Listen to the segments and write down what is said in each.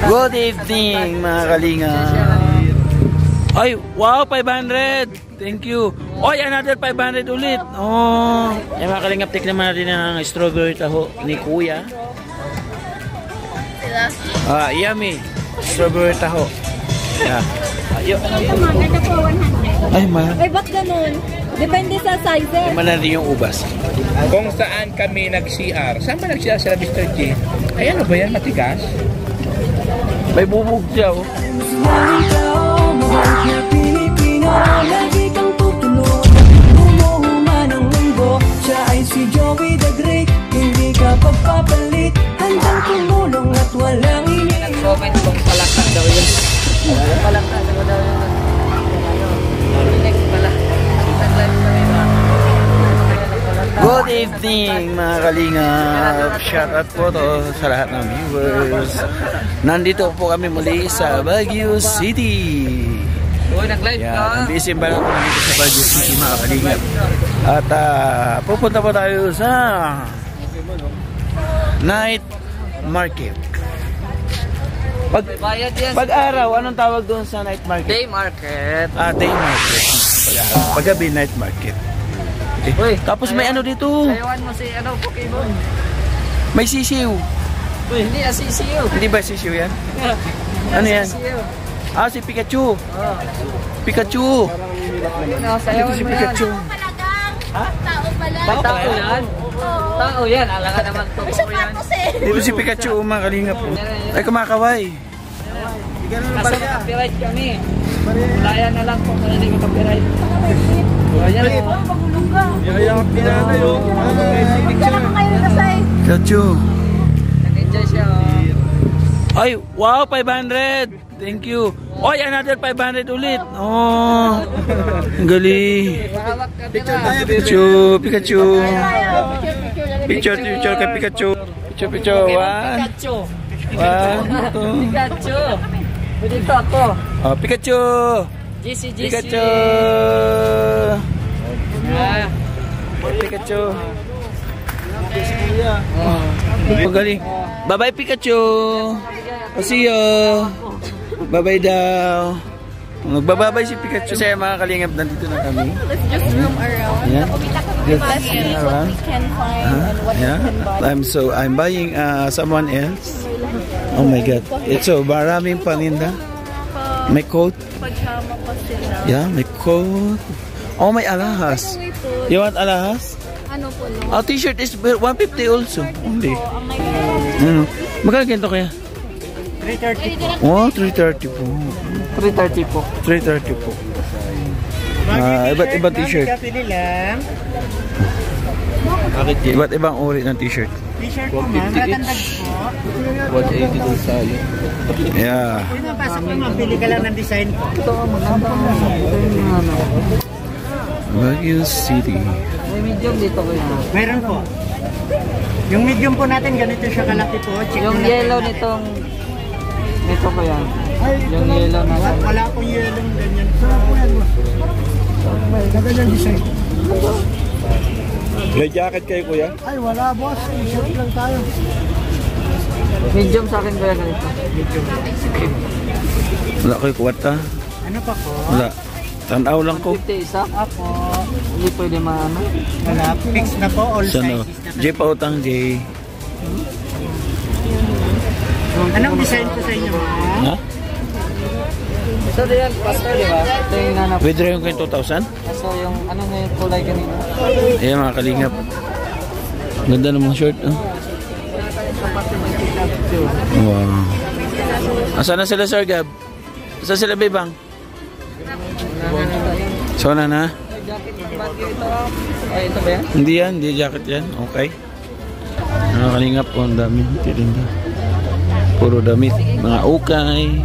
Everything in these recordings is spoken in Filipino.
Good evening mga kalinga. Ay, wow, 500. Thank you. Oy, another 500 ulit. Oh, ay mga kalingap, tikman natin ang strawberry taho ni Kuya. Yummy. Strawberry taho. Yeah. Ay, mahal. Ay, ba't ganun? Depende sa size. Mahal din yung ubas. Kung saan kami nag-CR. Saan ba nag-CR sila, Mr. G? Ay, ano ba yan? Matigas? May bubog siya, oh. Lagi kang tutulog, umuhuman ng mundo. Siya ay si Joey the Great, hindi ka pagpapalit. Handang tumulong at walang iniiwan. Nag-comment kung palakad daw yun. Palakad daw yun. Next pala. Good evening mga kalingap. Shout out po to sa lahat ng viewers. Nandito po kami muli sa Baguio City. Uy, nag-live ka? Busy ba lang po nandito sa Baguio City mga kalingap. At pupunta po tayo sa night market. Pag araw, anong tawag doon sa night market? Day market. Day market. Pag gabi, night market. Uy, tapos may ano dito. Sayawan mo si Pokemon. May sisiw. Uy, hindi sisiw. Hindi ba sisiw yan? Ano yan? Si Pikachu. Pikachu. Sayawan si mo Pikachu. yan. Ha? Tao pala. Tao yan? Tao yan. Alangan naman to. Dito si Pikachu, mga kalingap po. Ay, kumakaway. Kaso copyright kami. Laya na lang kung hindi ko copyright. Ayan o. Yayak niya na yun. Pikachu. Nag-enjoy siya o. Ay, wow, 500. Thank you. Oy, another 500 ulit. Oh, ang galing. Pikachu, Pikachu. Picture kay Pikachu. Picture. One, two. Pikachu. Dito ako. Oh, Pikachu. GC. Pikachu. Pikachu. Ang galing. Bye-bye, Pikachu. See you. Bye-bye daw. Magbababay si Pikachu. Kasi mga kalingap, nandito na kami. Let's just roam around. Yeah. Just what we can find and what we can buy. I'm buying someone else. Oh my God. So, maraming paninda. May coat. Pajama pa sila. Yeah, may coat. Oh, may alahas. You want alahas? Ano po no? T-shirt is 150 also. Only. Magkano ganito kaya? 330 po. Oh, 330 po. 330 po. 330 po. Iba't ibang t-shirt. Iba't ibang uri ng t-shirt. T-shirt po ma'am. Matandag po. 180 doon sa'yo. Yeah. Kung napasok mo ma'am, pili ka lang ng design po. Ito ang maganda. Baguio City. May medium dito ko yan. Meron po. Yung medium po natin, ganito siya kalaki po. Check yung yellow nitong... Ito ko yan. Yung yellow na... Wala pong yellow ganyan. Saan po yan mo? Nagandang design. May jacket kayo kuya? Ay wala boss. T-shirt lang tayo. Medium sa akin ba yan ganito? Medium. Wala kayo kuwata? Ano pa po? Wala. Tanaw lang ko. 50 isa? Apo. Hindi pwede maano. Wala. Fix na po. All sizes na. J pa utang J. Anong design po sa inyo? Ha? Ito din, pastor, di ba? Ito yung nanap. Withdraw yung kayo 2,000? So yung ano na yung kulay kanina? Ayan mga kalingap. Ganda namang shirt. Oh. Wow. Asan na sila Sir Gab? Asan sila Bebang? So na na? Ay, ito ba yan? Hindi yan, hindi jacket yan. Okay. Mga kalingap po, ang dami. Titinda. Puro damit. Mga ukay.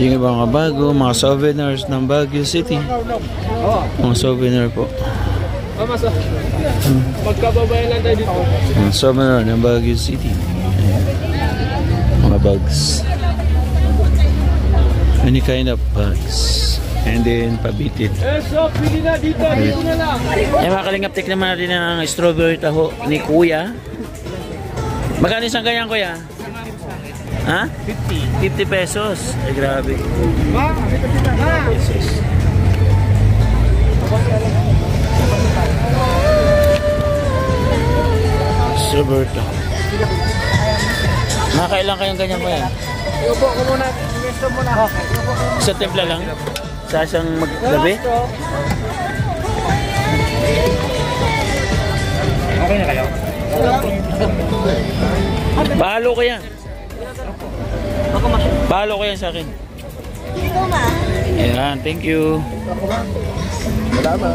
Yung iba mga bago. Mga souvenirs ng Baguio City. Mga souvenir po. Magkababayan lang tayo dito. Mga souvenir ng Baguio City. Ayan. Mga bags. Any kind of bags. And then pabitit. So, pili na dito. Dito na lang. Ay mga kalingap, tikman natin ang strawberry taho ni Kuya. Magkano isang ganyan Kuya? Ha? 50 pesos. Ay, grabe. Pesos. Roberto. Nakailan kayong ganyan mo yan? Iupo ko muna. Gusto mo na. Sa templa lang? Sa isang maggabi? Okay na kayo? Bahalo ko yan. Bahalo ko yan sa akin. Dito ma. Ayan, thank you. Wala ba?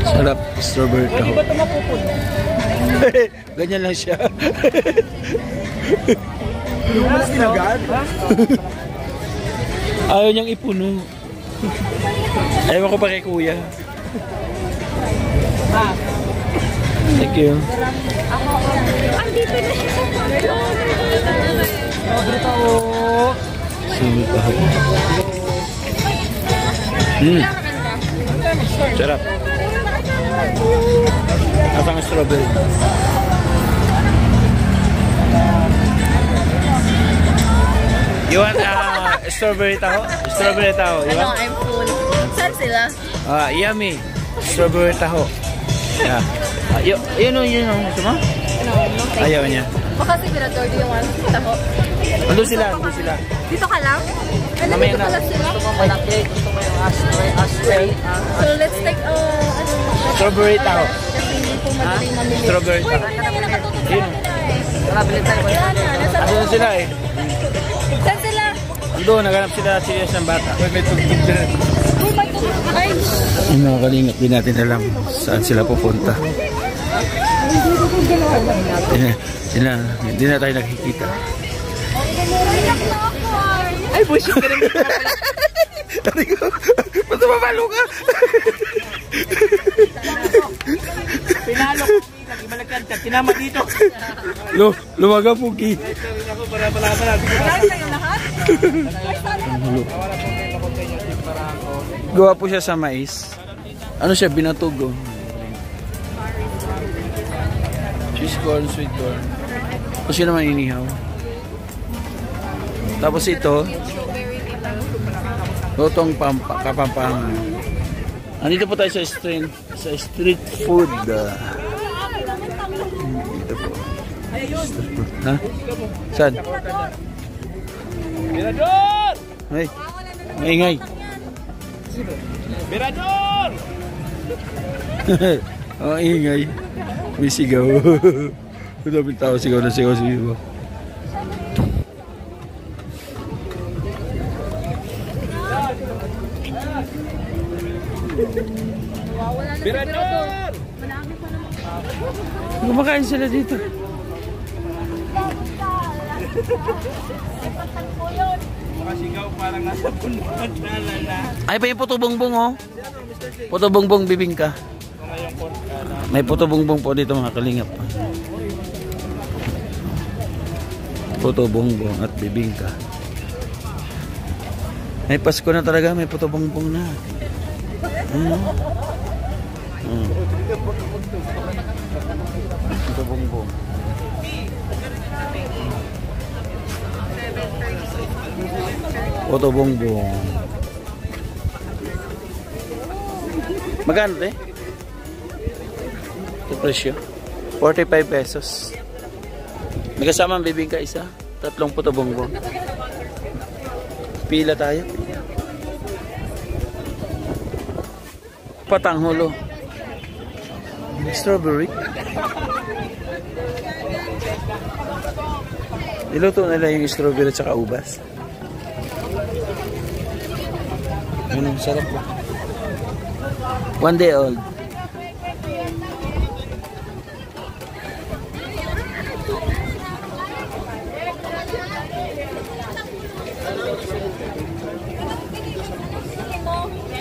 Sarap, strawberry taho. Ba't mapupun? Ganyan lang siya. Lumas agad? Ayaw niyang ipuno. Ayaw ko pa kay kuya. Thank you. Andito na siya. Strawberry taho. Strawberry taho. Sarap. Atang strawberry. You want strawberry taho? Strawberry taho. You No, want? I'm full. Saan sila? Yummy. Strawberry taho. Yeah. Yun o. Ito mo? No, no thank Ayaw you. niya. Baka si Mirador, do you want taho? Andun sila. Dito ka lang? Ano Mamaya dito na. pala sila? Gusto mo malaki? Gusto mo yung ashtray? So let's take Strawberry taho. Kasi hindi po madaling mamili. Strawberry taho. Yun. Tara, bilhin tayo. Yan na, nasa Andun sila eh. Saan sila? Andun, naganap sila serious ng bata. Oh my God. Ay, Yung mga kalingap, di natin alam saan sila pupunta. Hindi na tayo nakikita. Ay, bullshit ka rin. Tari ko, ba't mabalo ka? Pinalo ko. Ibalagkan ka. Tinama dito. Lumaga po, Ki. saan kayo lahat? Gawa po siya sa mais. Ano siya, binatog. Oh. Cheese corn, sweet corn. Kasi naman inihaw. Tapos ito, lutong kapampangan. Andito po tayo sa street food. Dito po. Street food. Ha? Saan? Mirador! Ay, maingay. Mirador! Oh, ingay. May sigaw. Madaming tao sigaw na sigaw. Mirador! Kumakain sila dito. Makasigaw parang nasa punuan na. Ay, pa yung puto bongbong, oh. Puto bongbong bibingka. May puto bongbong po dito, mga kalingap. Puto bongbong at bibingka. May Pasko na talaga, may puto bongbong na. Puto bongbong. Puto bongbong. Magkano eh? Ito presyo. 45 pesos. May kasama ang bibingka isa. 3 puto bongbong. Pila tayo. Patanghulo. Strawberry. Niluto nila yung strawberry at saka ubas. Ano, sarap ba? 1 day old.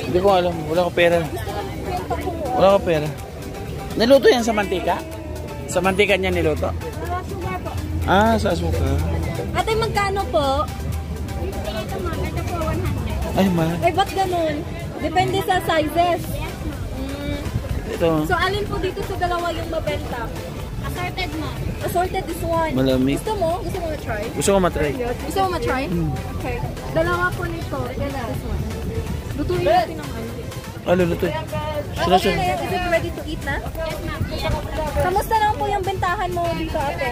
Hindi ko alam. Wala ko pera. Wala ko pera. Niluto yan sa mantika? Sa mantika niya niluto? Ah, sa asuka. Ate, magkano po? Ay, ma. Ay, ba't ganun? Depende sa sizes. Ito. So, alin po dito sa dalawa yung mabenta? Assorted mo. Assorted this one. Malamig. Gusto mo? Gusto mo ma-try? Gusto ko matry. Gusto mo ma-try? Okay. Dalawa po nito. Yan na. This one. Lutuin natin ang ano. Ano luto? Okay na yan. Is it ready to eat na? Yes, ma'am. Kamusta naman po yung bentahan mo dito, ate?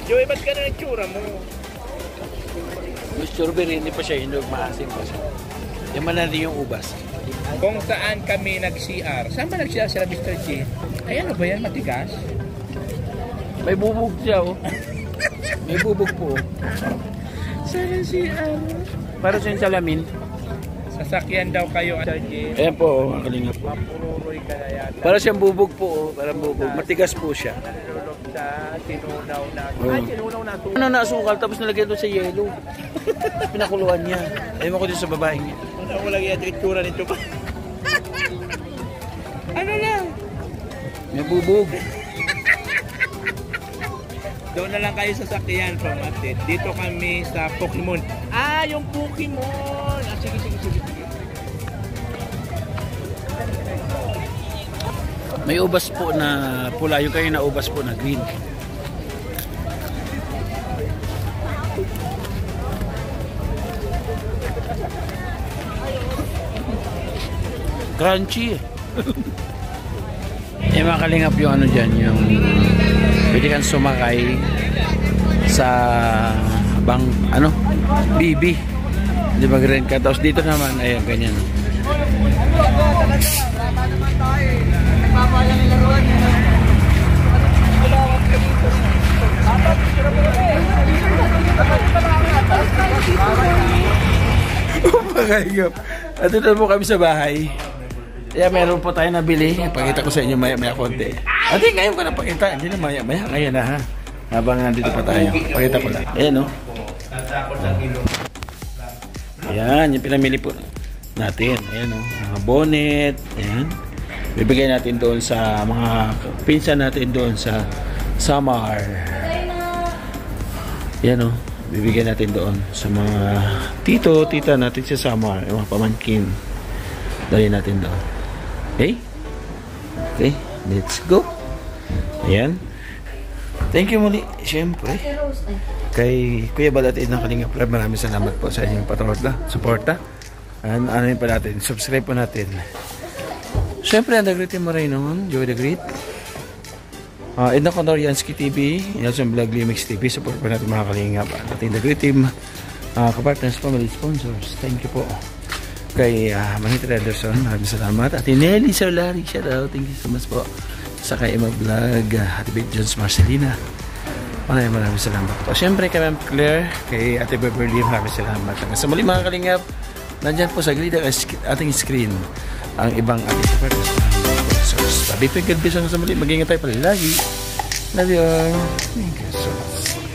Joey, ba't ka na itsura mo? Yung strawberry, hindi pa siya hinog, maasim pa siya. Yung manali yung ubas. Kung saan kami nag-CR. Saan ba nag-CR sila, Mr. G? Ay, ano ba yan? Matigas? May bubog siya, oh. May bubog po. Saan ang CR? Para sa salamin. Sasakyan daw kayo, Mr. G. Ayan po, oh, ang kalingap po. Mapururoy ka na yata. Para siyang bubog po, oh. Parang bubog. Matigas po siya. Nalulog sa sinunaw na. Oh. Ay, sinunaw na. Ano na asukal, tapos nalagyan doon sa yelo. Pinakuluan niya. Ayaw ko din sa babaeng niya. Ano mo lang yung itsura nito pa? Ano lang? May bubog. Doon na lang kayo sa sakyan from update. Dito kami sa Pokemon. Ah, yung Pokemon! Ah, sige. May ubas po na pula. Yung kayo na ubas po na green. Crunchy. Eh mga kalingap yung ano dyan, yung pwede kang sumakay sa bang, ano, BB. Di ba green ka? Tapos dito naman, ayan, ganyan. Mga kalingap. At ito po kami sa bahay. Kaya meron po tayo nabili. Pakita ko sa inyo maya-maya konti. Ate, ngayon ko na pakita. Hindi na maya-maya. Ngayon na ha. Habang nandito pa tayo. Pakita ko lang. Ayan o. Ayan. Yung pinamili po natin. Ayan o. Mga bonnet. Ayan. Bibigay natin doon sa mga pinsan natin doon sa Samar. Ayan o. Bibigyan natin doon sa mga tito, tita natin sa Samar. Yung mga pamangkin. Dali natin doon. Okay? Okay, let's go. Ayan. Thank you muli, siyempre. Kay Kuya Balatin ng Kalingap Rab, maraming salamat po sa inyong suporta. Ano yun pa natin, subscribe po natin. Siyempre, ang The Great mo rin noon, Joey The Great. Edna Condoriansky TV, Nelson Vlog Limix TV, support po natin mga Kalingap. Ating The Great Team, kapartners, family sponsors. Thank you po. Kay Manita Anderson, maraming salamat. At Nelly Solari, shout out. Thank you so much po. Sa kay Emma Vlog, Ate Big Jones Marcelina. Maraming salamat po. Siyempre kay Ma'am Claire, kay Ate Beverly, maraming salamat. Hanggang sa muli mga Kalingap, nandyan po sa gilid ng ating screen ang ibang ating supporters. Sabi po yung kalbis hanggang sa muli. Mag-ingat tayo palagi. Love you all. Thank you so much.